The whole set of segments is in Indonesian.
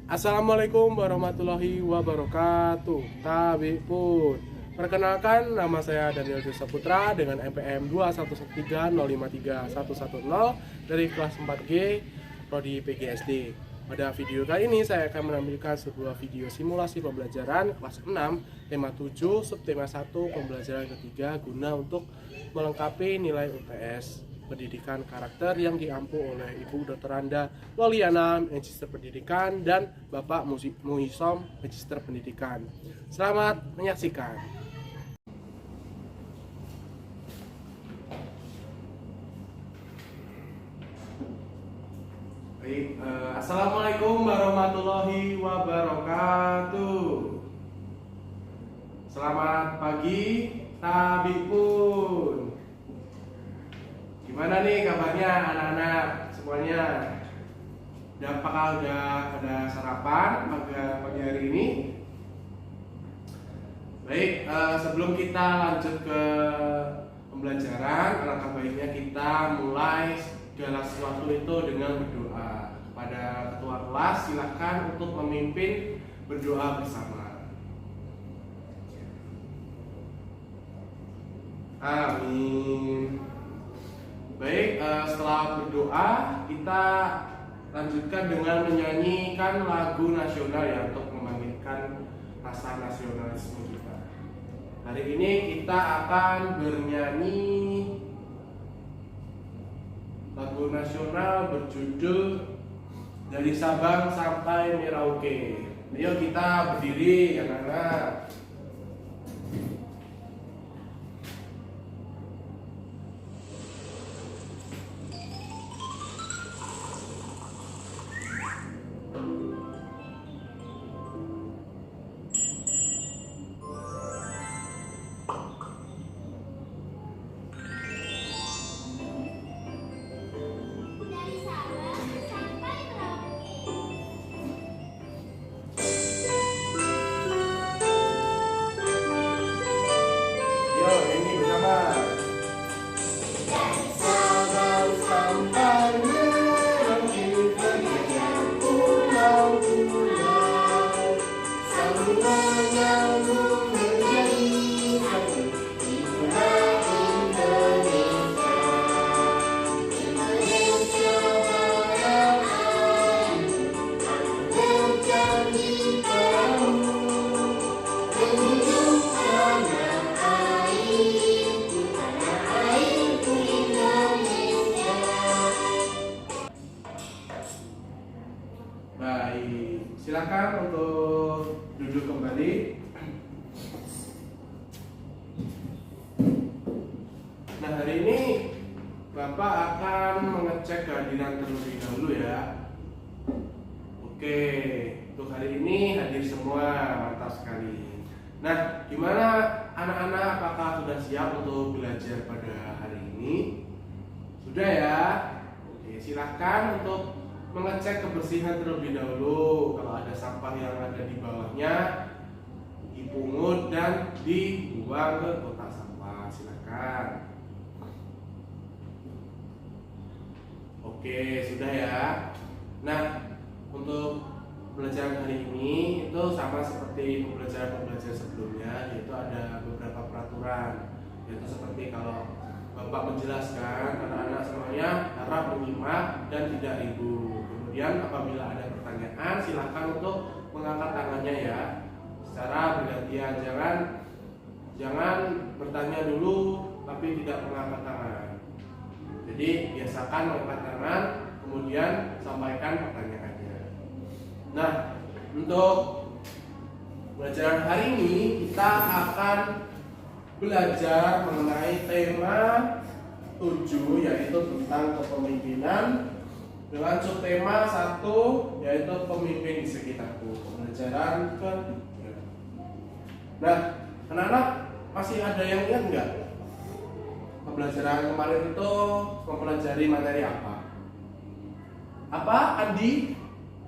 Assalamualaikum warahmatullahi wabarakatuh. Tabi pun. Perkenalkan, nama saya Daniel Joseph Putra dengan NPM 213053110 dari kelas 4G Prodi PGSD. Pada video kali ini saya akan menampilkan sebuah video simulasi pembelajaran kelas 6 tema 7 subtema 1 pembelajaran ketiga guna untuk melengkapi nilai UTS pendidikan karakter yang diampu oleh Ibu Dr. Anda Loliana, Magister Pendidikan, dan Bapak Muhisom, Magister Pendidikan. Selamat menyaksikan. Baik, Assalamualaikum warahmatullahi wabarakatuh. Selamat pagi, Tabipun. Gimana nih kabarnya anak-anak semuanya? Apakah udah pada sarapan pagi hari ini? Baik, sebelum kita lanjut ke pembelajaran, alangkah baiknya kita mulai segala sesuatu itu dengan berdoa. Kepada ketua kelas, silakan untuk memimpin berdoa bersama. Amin. Baik, setelah berdoa kita lanjutkan dengan menyanyikan lagu nasional ya untuk membangkitkan rasa nasionalisme kita. Hari ini kita akan bernyanyi lagu nasional berjudul Dari Sabang Sampai Merauke. Ayo kita berdiri ya anak-anak. Baik, silakan untuk duduk kembali. Nah, hari ini Bapak akan mengecek kehadiran terlebih dahulu ya. Oke, untuk hari ini hadir semua, mantap sekali. Nah, gimana anak-anak, apakah sudah siap untuk belajar pada hari ini? Sudah ya? Oke, silakan untuk mengecek kebersihan terlebih dahulu. Kalau ada sampah yang ada di bawahnya dipungut dan dibuang ke kotak sampah. Silakan. Oke, sudah ya. Nah, untuk pembelajaran hari ini itu sama seperti pembelajaran sebelumnya, yaitu ada beberapa peraturan. Yaitu seperti kalau Bapak menjelaskan, anak-anak semuanya harap menyimak dan tidak ribut. Kemudian apabila ada pertanyaan, silakan untuk mengangkat tangannya ya, secara bergantian. Jangan bertanya dulu tapi tidak mengangkat tangan. Jadi biasakan mengangkat tangan, kemudian sampaikan pertanyaannya. Nah, untuk pelajaran hari ini kita akan belajar mengenai tema 7, yaitu tentang kepemimpinan, dengan subtema 1 yaitu pemimpin di sekitarku. Pembelajaran ke. Nah, anak-anak masih ada yang ingat nggak? Pembelajaran kemarin itu mempelajari materi apa? Apa, Andi?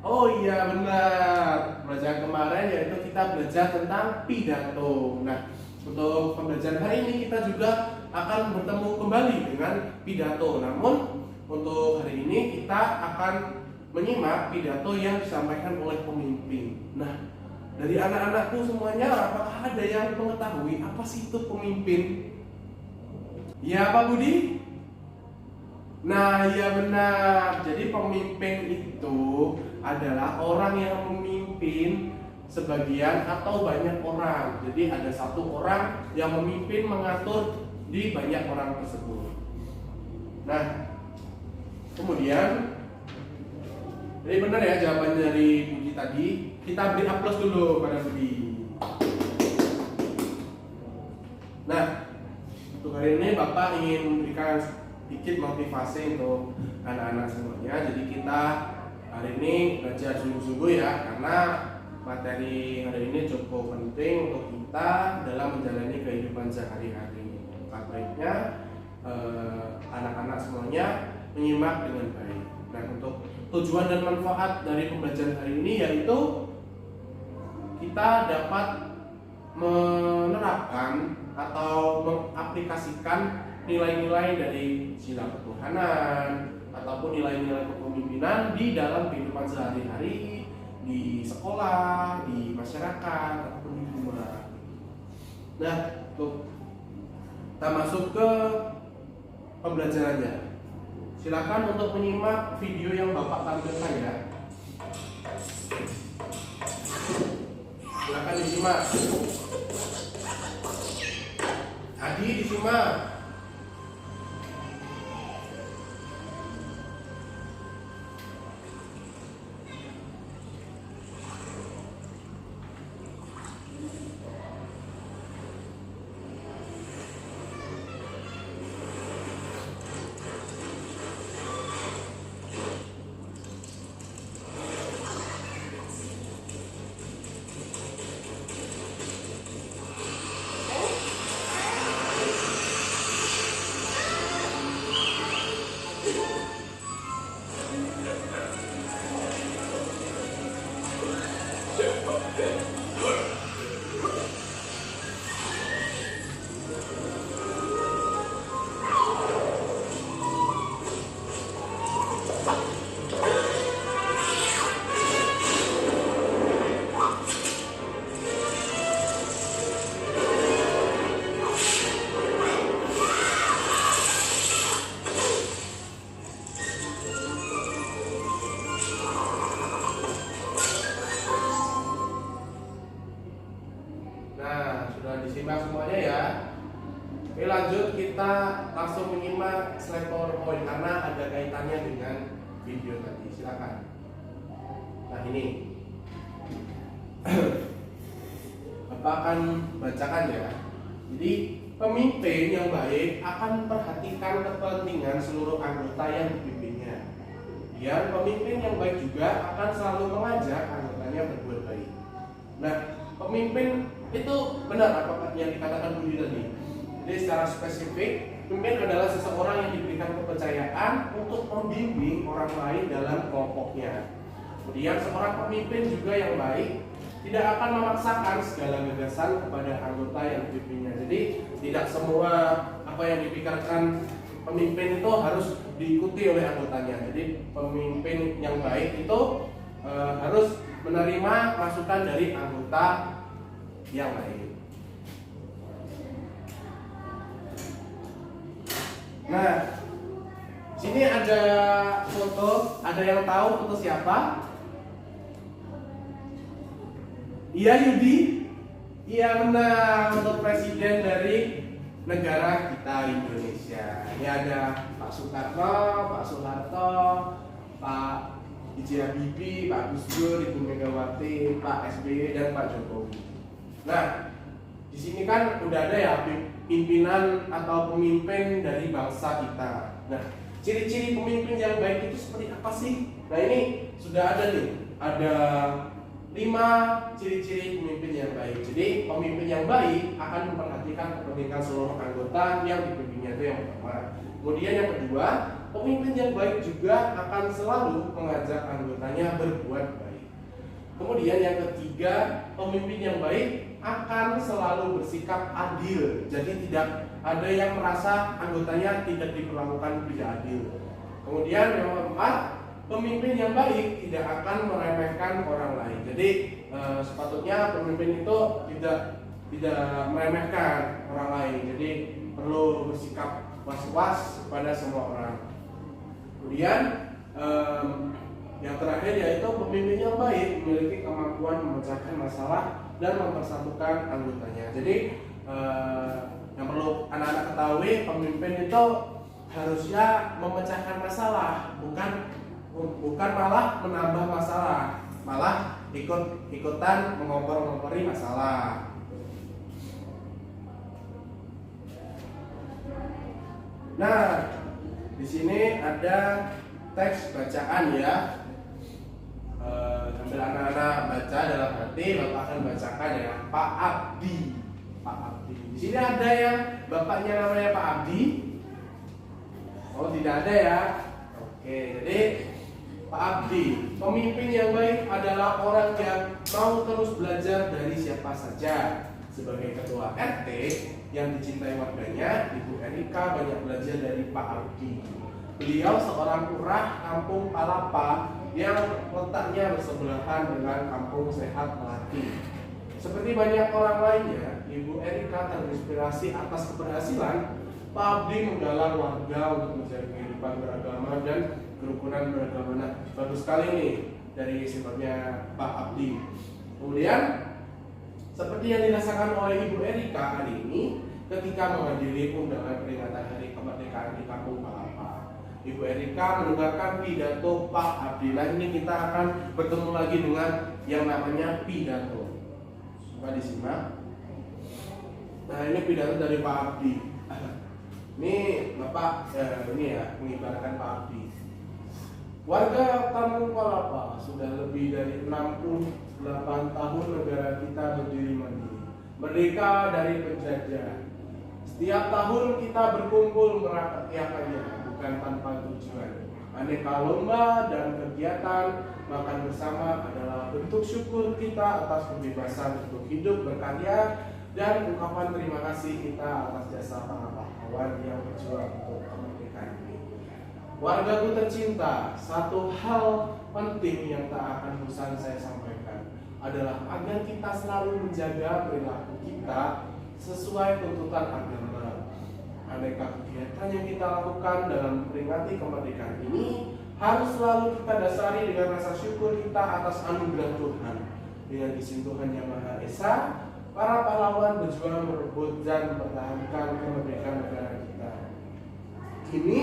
Oh iya benar. Pembelajaran kemarin yaitu kita belajar tentang pidato. Nah, untuk pembelajaran hari ini kita juga akan bertemu kembali dengan pidato. Namun untuk hari ini kita akan menyimak pidato yang disampaikan oleh pemimpin. Nah, dari anak-anakku semuanya, apakah ada yang mengetahui apa sih itu pemimpin? Ya, Pak Budi? Nah, ya benar. Jadi pemimpin itu adalah orang yang memimpin sebagian atau banyak orang. Jadi ada satu orang yang memimpin, mengatur di banyak orang tersebut. Nah, kemudian jadi benar ya jawaban dari Budi tadi. Kita beri aplaus dulu pada Budi. Nah, untuk hari ini Bapak ingin memberikan sedikit motivasi untuk anak-anak semuanya. Jadi kita hari ini belajar sungguh-sungguh ya, karena materi hari ini cukup penting untuk kita dalam menjalani kehidupan sehari-hari. Maka baiknya anak-anak semuanya menyimak dengan baik. Nah, untuk tujuan dan manfaat dari pembelajaran hari ini yaitu kita dapat menerapkan atau mengaplikasikan nilai-nilai dari sila ketuhanan ataupun nilai-nilai kepemimpinan di dalam kehidupan sehari-hari, di sekolah, di masyarakat ataupun di rumah. Nah, kita masuk ke pembelajarannya. Silakan untuk menyimak video yang Bapak tampilkan ya. Silakan disimak. Adi disimak. Disimak semuanya ya. Oke, lanjut kita langsung menyimak slide PowerPoint karena ada kaitannya dengan video tadi. Silakan. Nah, ini Bapak akan bacakan ya. Jadi pemimpin yang baik akan memperhatikan kepentingan seluruh anggota yang dipimpinnya. Dan pemimpin yang baik juga akan selalu mengajak anggotanya berbuat baik. Nah, pemimpin itu benar apa yang dikatakan Budi tadi. Jadi secara spesifik, pemimpin adalah seseorang yang diberikan kepercayaan untuk membimbing orang lain dalam kelompoknya. Kemudian seorang pemimpin juga yang baik tidak akan memaksakan segala gagasan kepada anggota yang dipimpinnya. Jadi tidak semua apa yang dipikirkan pemimpin itu harus diikuti oleh anggotanya. Jadi pemimpin yang baik itu harus menerima masukan dari anggota yang lain. Nah, sini ada foto. Ada yang tahu foto siapa? Iya, Yudi? Iya benar, untuk presiden dari negara kita Indonesia. Ini ada Pak Soekarno, Pak Soeharto, Pak B.J. Habibie, Pak Gus Dur, Ibu Megawati, Pak SBY dan Pak Jokowi. Nah, di sini kan udah ada ya pimpinan atau pemimpin dari bangsa kita. Nah, ciri-ciri pemimpin yang baik itu seperti apa sih? Nah, ini sudah ada nih. Ada 5 ciri-ciri pemimpin yang baik. Jadi pemimpin yang baik akan memperhatikan kepentingan seluruh anggota yang dipimpinnya, itu yang pertama. Kemudian yang kedua, pemimpin yang baik juga akan selalu mengajak anggotanya berbuat baik. Kemudian yang ketiga, pemimpin yang baik akan selalu bersikap adil. Jadi tidak ada yang merasa anggotanya tidak diperlakukan tidak adil. Kemudian yang keempat, pemimpin yang baik tidak akan meremehkan orang lain. Jadi sepatutnya pemimpin itu tidak meremehkan orang lain. Jadi perlu bersikap was-was pada semua orang. Kemudian yang terakhir yaitu pemimpin yang baik memiliki kemampuan memecahkan masalah dan mempersatukan anggotanya. Jadi yang perlu anak-anak ketahui, pemimpin itu harusnya memecahkan masalah, bukan malah menambah masalah, malah ikutan mengompor-ngompori masalah. Nah, di sini ada teks bacaan ya. Sambil anak-anak baca dalam hati, Bapak akan bacakan ya. Pak Abdi. Di sini ada yang bapaknya namanya Pak Abdi. Oh, tidak ada ya. Oke, jadi Pak Abdi, pemimpin yang baik adalah orang yang mau terus belajar dari siapa saja. Sebagai ketua RT yang dicintai warganya, Ibu Erika banyak belajar dari Pak Abdi. Beliau seorang lurah kampung Palapa yang letaknya bersebelahan dengan kampung Sehat Melati. Seperti banyak orang lainnya, Ibu Erika terinspirasi atas keberhasilan Pak Abdi menggalang warga untuk mencari kehidupan beragama dan kerukunan beragama. Nah, bagus sekali nih dari sifatnya Pak Abdi. Kemudian seperti yang dirasakan oleh Ibu Erika hari ini ketika menghadiri undangan peringatan Hari Kemerdekaan di Kampung Palapa. Ibu Erika mendengarkan pidato Pak Abdi. Nah, ini kita akan bertemu lagi dengan yang namanya pidato. Coba disimak. Nah, ini pidato dari Pak Abdi. Ini Bapak ini ya mengibaratkan Pak Abdi. Warga Kampung Palapa sudah lebih dari 68 tahun negara kita berdiri mandiri, merdeka dari penjajah. Setiap tahun kita berkumpul merayakannya, bukan tanpa tujuan. Aneka lomba dan kegiatan makan bersama adalah bentuk syukur kita atas kebebasan untuk hidup berkarya dan ungkapan terima kasih kita atas jasa para pahlawan yang berjuang untuk kemerdekaan ini. Wargaku tercinta, satu hal penting yang tak akan bosan saya sampaikan adalah agar kita selalu menjaga perilaku kita sesuai tuntutan agama. Aneka kegiatan yang kita lakukan dalam memperingati kemerdekaan ini harus selalu kita dasari dengan rasa syukur kita atas anugerah Tuhan. Dengan izin Tuhan Yang Maha Esa, para pahlawan berjuang merebut dan mempertahankan kemerdekaan negara kita. Kini,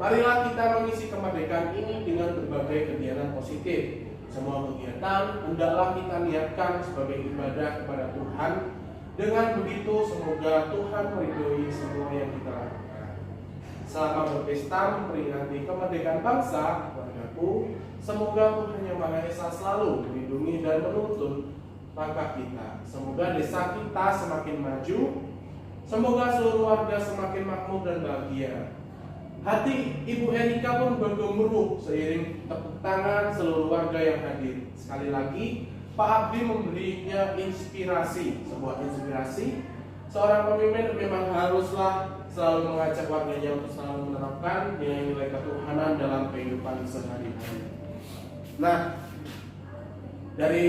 marilah kita mengisi kemerdekaan ini dengan berbagai kegiatan positif. Semua kegiatan hendaklah kita niatkan sebagai ibadah kepada Tuhan. Dengan begitu, semoga Tuhan meridhoi semua yang kita lakukan. Selama berpesta memperingati kemerdekaan bangsa, wargaku, semoga Tuhan Yang Maha Esa selalu melindungi dan menuntun langkah kita. Semoga desa kita semakin maju. Semoga seluruh warga semakin makmur dan bahagia. Hati Ibu Erika pun bergemuruh seiring tepuk tangan seluruh warga yang hadir. Sekali lagi, Pak Abdi memberinya inspirasi, sebuah inspirasi. Seorang pemimpin memang haruslah selalu mengajak warganya untuk selalu menerapkan nilai-nilai ketuhanan dalam kehidupan sehari-hari. Nah, dari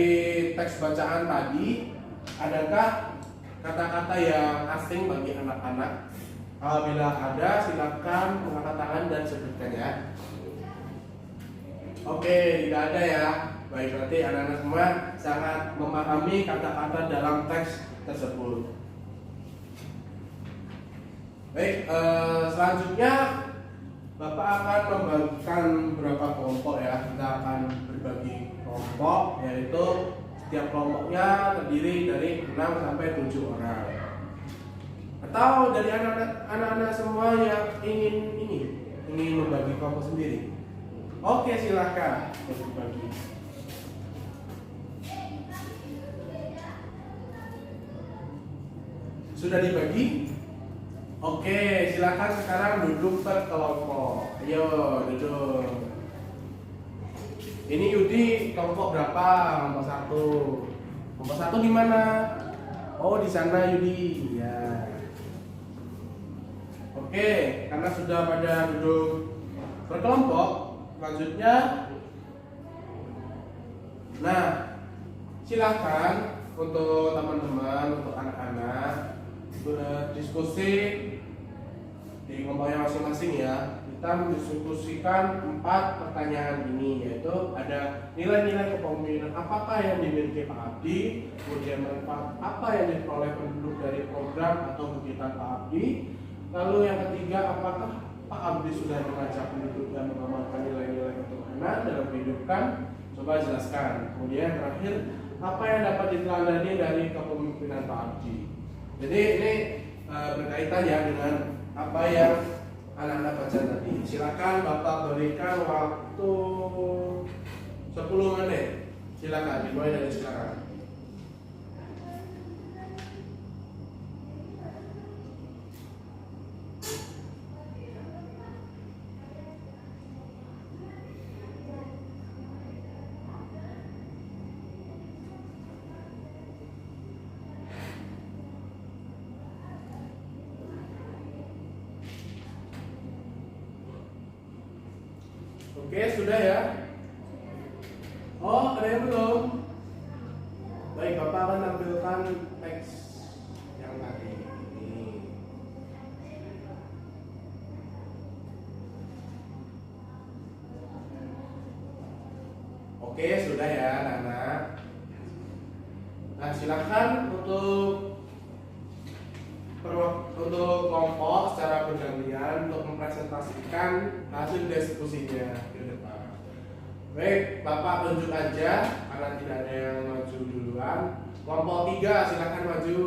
teks bacaan tadi, adakah kata-kata yang asing bagi anak-anak? Apabila ada, silakan mengangkat tangan dan sebutkan ya. Oke, tidak ada ya. Baik, berarti anak-anak semua sangat memahami kata-kata dalam teks tersebut. Baik, selanjutnya Bapak akan membagikan beberapa kelompok ya. Kita akan berbagi kelompok, yaitu setiap kelompoknya terdiri dari 6 sampai 7 orang. Atau dari anak-anak semua yang ingin membagi kelompok sendiri. Oke, silakan berbagi. Sudah dibagi? Oke, silakan sekarang duduk per kelompok. Ayo, duduk. Ini Yudi kelompok berapa? Kelompok 1. Kelompok 1 di mana? Oh, di sana Yudi. Ya. Oke, karena sudah pada duduk berkelompok, selanjutnya Nah, silakan untuk teman-teman, untuk anak-anak berdiskusi di kelompoknya masing-masing ya. Kita mendiskusikan 4 pertanyaan ini, yaitu ada nilai-nilai kepemimpinan apakah yang dimiliki Pak Abdi, kemudian manfaat apa yang diperoleh penduduk dari program atau kegiatan Pak Abdi, lalu yang ketiga apakah Pak Abdi sudah mengajak penduduk dan mengamalkan nilai-nilai ketuhanan dalam kehidupan, coba jelaskan. Kemudian terakhir, apa yang dapat diteladani dari kepemimpinan Pak Abdi. Jadi ini berkaitan ya dengan apa yang anak-anak baca tadi. Silakan Bapak berikan waktu 10 menit. Silakan dimulai dari sekarang. Oke, sudah ya? Oh, ada yang belum? Baik, Bapak akan tampilkan teks yang tadi ini. Oke, sudah ya, anak-anak. Nah, silakan untuk kelompok secara bergantian untuk mempresentasikan hasil diskusinya ke depan. Baik, Bapak tunjuk aja karena tidak ada yang maju duluan. Kelompok 3 silakan maju.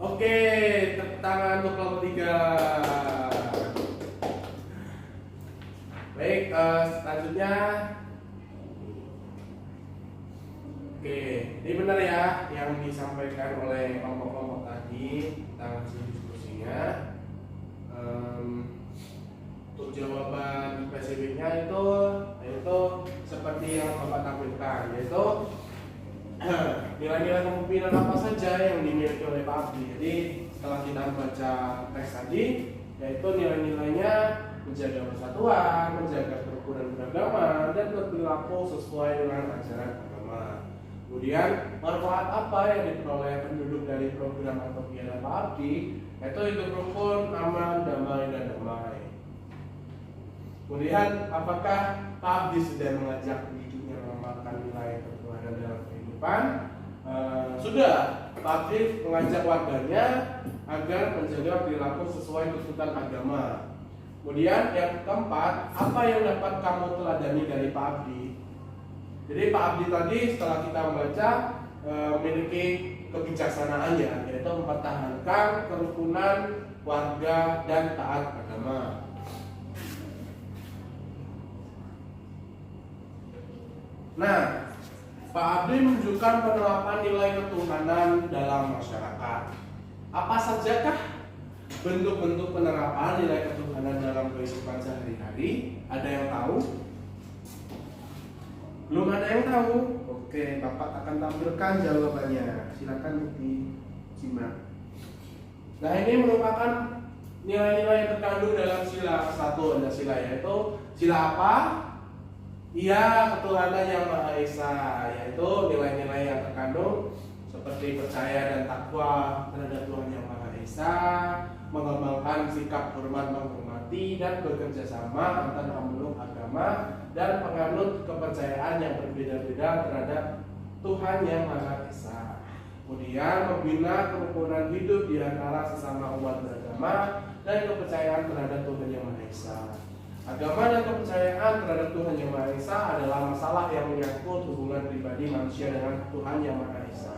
Oke, tepuk tangan untuk kelompok 3. Baik, selanjutnya. Oke, ini benar ya yang disampaikan oleh kelompok-kelompok tadi tentang hasil diskusinya. Untuk jawaban spesifiknya itu seperti yang Bapak tampilkan, yaitu nilai-nilai kepemimpinan apa saja yang dimiliki oleh Pak Abdi. Jadi setelah kita membaca teks tadi, yaitu nilai-nilainya menjaga persatuan, menjaga kerukunan beragama, dan berperilaku sesuai dengan ajaran agama. Kemudian manfaat apa yang diperoleh penduduk dari program atau kegiatan Pak Abdi, yaitu hidup rukun, aman, damai, dan damai. Kemudian apakah Pak Abdi sudah mengajak penduduknya mengamalkan nilai ketuhanan dalam kehidupan? Sudah, Pak Abdi mengajak warganya agar menjaga perilaku sesuai tuntutan agama. Kemudian yang keempat, apa yang dapat kamu teladani dari Pak Abdi? Jadi Pak Abdi tadi setelah kita membaca memiliki kebijaksanaannya, yaitu mempertahankan kerukunan warga dan taat agama. Nah, Pak Abdi menunjukkan penerapan nilai ketuhanan dalam masyarakat. Apa sajakah bentuk-bentuk penerapan nilai ketuhanan dalam kehidupan sehari-hari? Ada yang tahu? Belum ada yang tahu? Oke, Bapak akan tampilkan jawabannya. Silakan disimak. Nah, ini merupakan nilai-nilai yang terkandung dalam sila 1 ada sila, yaitu sila apa? Iya, ketuhanan yang Maha Esa, yaitu nilai-nilai yang terkandung seperti percaya dan takwa terhadap Tuhan yang Maha Esa, mengembangkan sikap hormat menghormati dan bekerja sama antar pemeluk agama dan penganut kepercayaan yang berbeda-beda terhadap Tuhan yang Maha Esa. Kemudian membina kerukunan hidup di antara sesama umat beragama dan kepercayaan terhadap Tuhan yang Maha Esa. Agama dan kepercayaan terhadap Tuhan yang Maha Esa adalah masalah yang menyangkut hubungan pribadi manusia dengan Tuhan yang Maha Esa.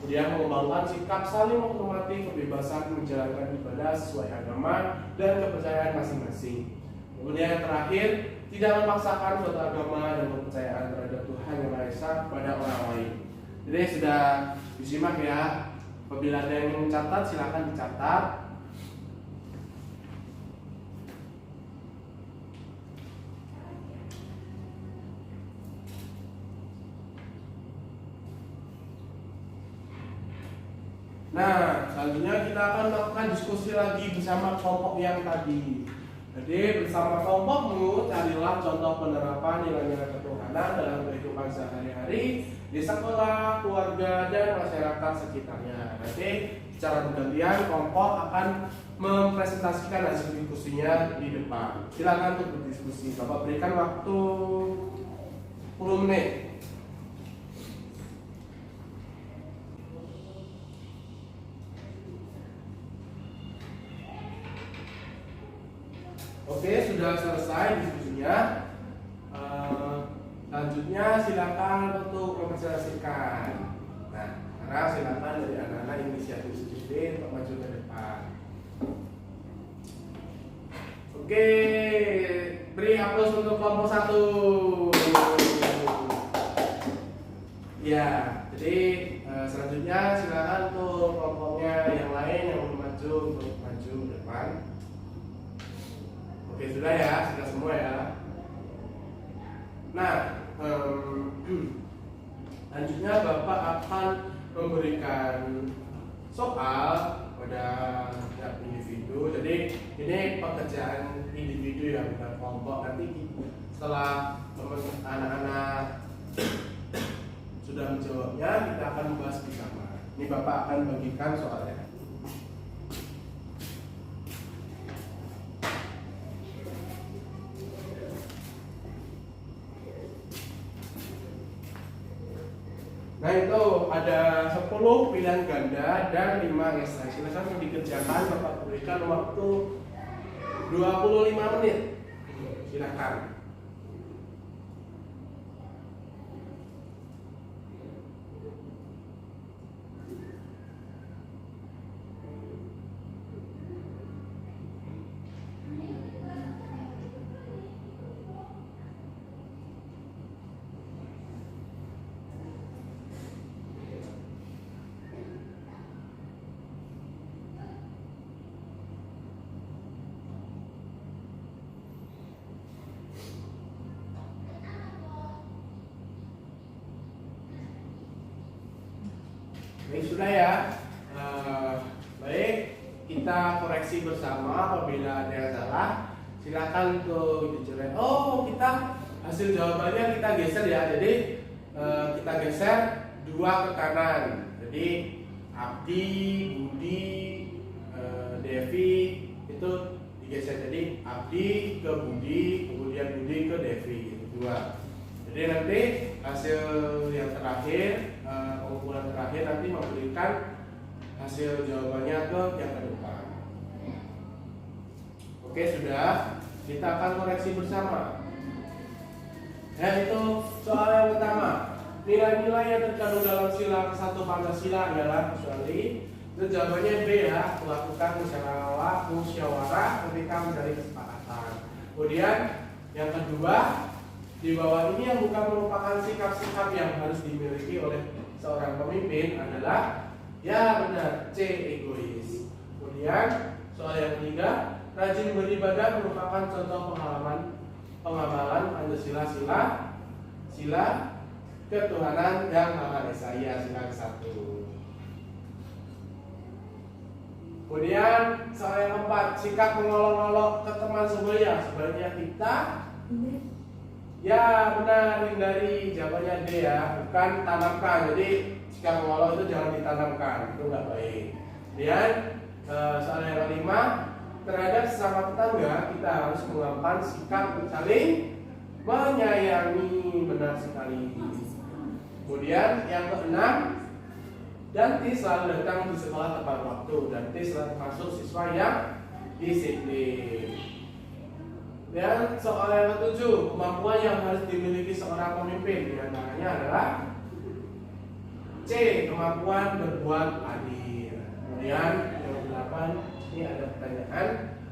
Kemudian mengembangkan sikap saling menghormati kebebasan menjalankan ibadah sesuai agama dan kepercayaan masing-masing. Kemudian yang terakhir, tidak memaksakan suatu agama dan kepercayaan terhadap Tuhan yang Maha Esa pada orang lain. Jadi sudah disimak ya. Apabila ada yang ingin mencatat, silakan dicatat. Nah, selanjutnya kita akan melakukan diskusi lagi bersama kelompok yang tadi. Jadi bersama kelompokmu carilah contoh penerapan nilai-nilai ketuhanan dalam kehidupan sehari-hari di sekolah, keluarga, dan masyarakat sekitarnya. Nanti secara bergantian kelompok akan mempresentasikan hasil diskusinya di depan. Silakan untuk berdiskusi. Bapak berikan waktu 10 menit. Oke, sudah selesai diskusinya. Selanjutnya silakan untuk mempresentasikan. Nah, sekarang silakan dari anak-anak inisiatif sendiri untuk maju ke depan. Oke, beri aplaus untuk kelompok 1. Ya, jadi selanjutnya silakan untuk kelompoknya yang lain yang belum maju untuk maju ke depan. Oke, sudah ya, sudah semua ya. Nah, selanjutnya Bapak akan memberikan soal pada setiap individu. Jadi ini pekerjaan individu ya, bukan kelompok. Nanti setelah anak-anak sudah menjawabnya, kita akan membahas bersama. Ini Bapak akan bagikan soalnya. Nah, itu ada 10 pilihan ganda dan 5 esai. Silakan dikerjakan, Bapak berikan waktu 25 menit. Silakan. Baik, sudah ya. Baik, kita koreksi bersama apabila ada yang salah. Silakan untuk dicoret. Oh, kita hasil jawabannya kita geser ya. Jadi kita geser 2 ke kanan. Jadi Abdi, Budi, Devi itu digeser. Jadi Abdi ke Budi, kemudian Budi ke Devi, itu 2. Jadi nanti hasil yang terakhir, pengumpulan terakhir nanti memberikan hasil jawabannya ke yang ke depan. Oke, sudah. Kita akan koreksi bersama. Yaitu soal yang pertama, nilai-nilai yang terkandung dalam sila ke-1 Pancasila adalah kecuali. Itu jawabannya B ya, melakukan musyawarah ketika mencari kesepakatan. Kemudian yang kedua, di bawah ini yang bukan merupakan sikap-sikap yang harus dimiliki oleh seorang pemimpin adalah, ya benar, C, egois. Kemudian soal yang ketiga, rajin beribadah merupakan contoh pengamalan Pancasila sila ketuhanan yang Maha Esa, ya, sila ke-1. Kemudian soal yang keempat, sikap mengolok-olok ke teman sebaya, sebaiknya kita ya benar, hindari. Jawabannya D ya, bukan tanamkan. Jadi sikap mengolok itu jangan ditanamkan, itu nggak baik. Kemudian soal yang kelima, terhadap sesama tetangga kita harus melakukan sikap saling menyayangi, benar sekali. Kemudian yang keenam, Danti selalu datang di sekolah tepat waktu. Danti selalu termasuk siswa yang disiplin. Dan soal yang ketujuh, kemampuan yang harus dimiliki seorang pemimpin diantaranya adalah C, kemampuan berbuat adil. Kemudian yang ke-8, ini ada pertanyaan,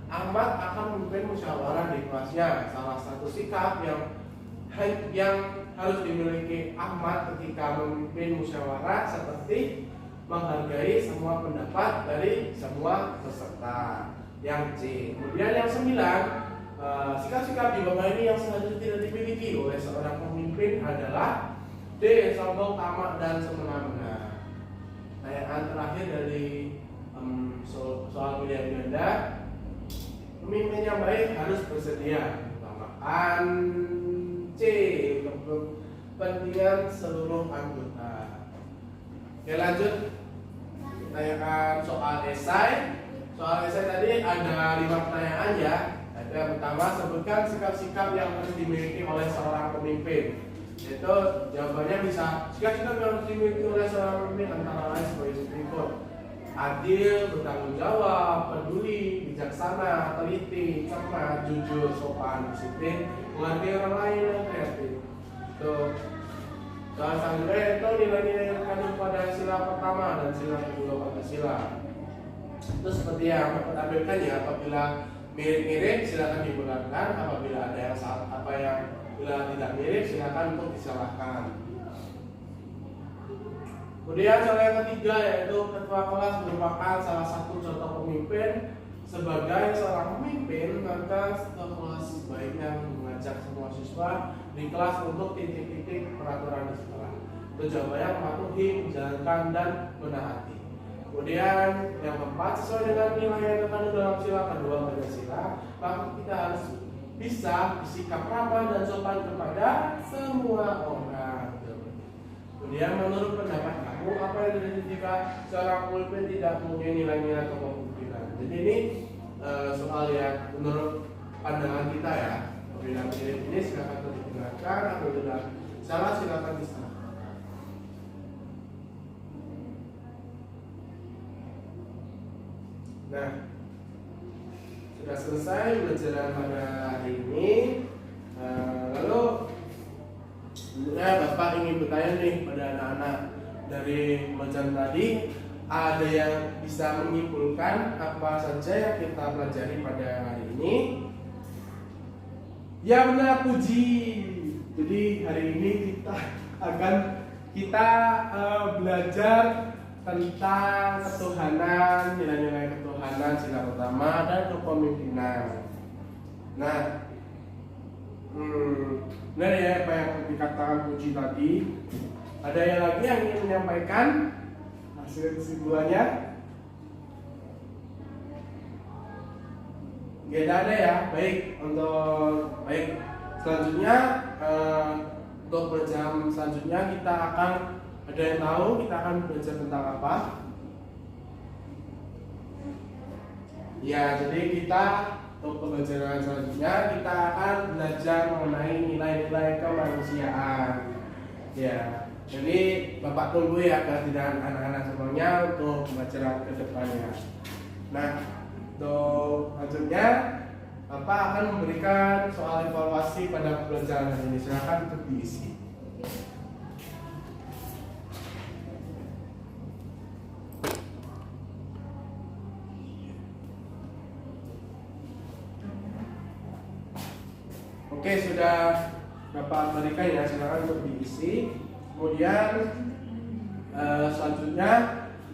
Ahmad akan memimpin musyawarah di kelasnya. Salah satu sikap yang harus dimiliki Ahmad ketika memimpin musyawarah seperti menghargai semua pendapat dari semua peserta. Yang C. Kemudian yang 9, sikap-sikap di bawah ini yang seharusnya tidak dimiliki oleh seorang pemimpin adalah D, sombong, tamak, dan semena-mena. Pertanyaan terakhir dari soal pilihan ganda, Pemimpin yang baik harus bersedia utamakan C untuk kepentingan seluruh anggota. Oke, lanjut. Tanyakan soal esai. Soal esai tadi ada 5 pertanyaan ya. Yang pertama, sebutkan sikap-sikap yang harus dimiliki oleh seorang pemimpin. Yaitu jawabannya bisa sikap-sikap yang harus dimiliki oleh seorang pemimpin antara lain sebagai berikut: adil, bertanggung jawab, peduli, bijaksana, teliti, cermat, jujur, sopan, disiplin, menghargai orang lain, dan kreatif. Soal selanjutnya itu nilai-nilai yang terkandung pada sila pertama dan sila kedua Pancasila. Itu seperti yang aku tampilkan ya, apabila mirip-mirip silakan dibenarkan, apabila ada yang salah, bila tidak mirip silakan untuk disalahkan. Kemudian soal yang ketiga yaitu ketua kelas merupakan salah satu contoh pemimpin. Sebagai seorang pemimpin, maka ketua kelas sebaiknya mengajak semua siswa di kelas untuk titik-titik peraturan di sekolah. Itu jawabannya mematuhi, menjalankan, dan menaati. Kemudian yang keempat, sesuai dengan nilai yang terkandung dalam sila kedua Pancasila, maka kita harus bisa bersikap ramah dan sopan kepada semua orang. Kemudian menurut pendapat kamu, apa yang terjadi jika seorang pemimpin tidak mempunyai nilai-nilai kepemimpinan? Jadi ini soal yang menurut pandangan kita ya. Apabila mirip ini silakan didengarkan, apabila salah silakan disalahkan. Nah, sudah selesai pelajaran pada hari ini. Lalu sebenarnya Bapak ingin bertanya nih pada anak-anak dari pelajaran tadi, ada yang bisa menyimpulkan apa saja yang kita pelajari pada hari ini? Ya benar, puji. Jadi hari ini kita akan belajar tentang ketuhanan, nilai-nilai ketuhanan sila pertama dan kepemimpinan. Nah, benar ya apa yang dikatakan Puji tadi. Ada yang lagi yang ingin menyampaikan hasil kesimpulannya? Tidak ada ya. Baik, selanjutnya untuk pelajaran selanjutnya kita akan, ada yang tahu kita akan belajar tentang apa? Ya, jadi kita untuk pembelajaran selanjutnya kita akan belajar mengenai nilai-nilai kemanusiaan. Ya, jadi Bapak tunggu ya kehadiran anak-anak semuanya untuk pembelajaran kedepannya. Nah, untuk selanjutnya Bapak akan memberikan soal evaluasi pada pembelajaran ini. Silakan untuk diisi. Oke, sudah Bapak berikan ya, silakan untuk diisi. Kemudian selanjutnya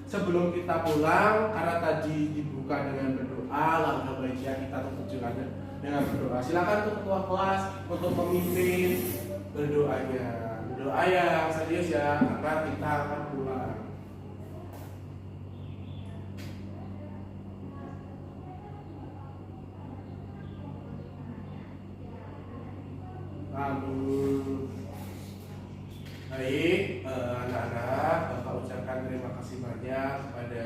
sebelum kita pulang, karena tadi dibuka dengan berdoa, langkah baiknya kita tutup juga dengan berdoa. Silakan untuk ketua kelas, untuk pemimpin berdoa yang serius ya, karena kita akan pulang. Baik, anak-anak, Bapak ucapkan terima kasih banyak kepada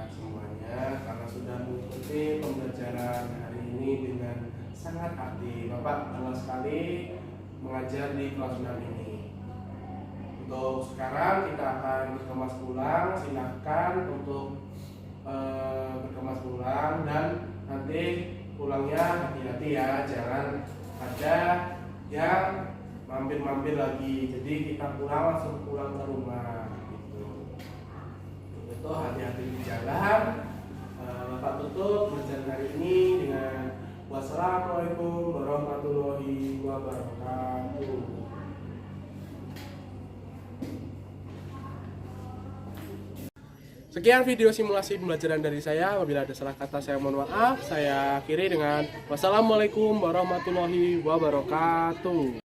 semuanya karena sudah mengikuti pembelajaran hari ini dengan sangat aktif. Bapak bangga sekali mengajar di kelas 6 ini. Untuk sekarang kita akan berkemas pulang. Silakan untuk berkemas pulang, dan nanti pulangnya hati-hati ya, jangan ada yang mampir-mampir lagi. Jadi kita langsung pulang ke rumah gitu. Itu hati-hati di jalan. Bapak tutup pelajaran hari ini dengan wassalamualaikum warahmatullahi wabarakatuh. Sekian video simulasi pembelajaran dari saya. Apabila ada salah kata saya mohon maaf. Saya akhiri dengan wassalamualaikum warahmatullahi wabarakatuh.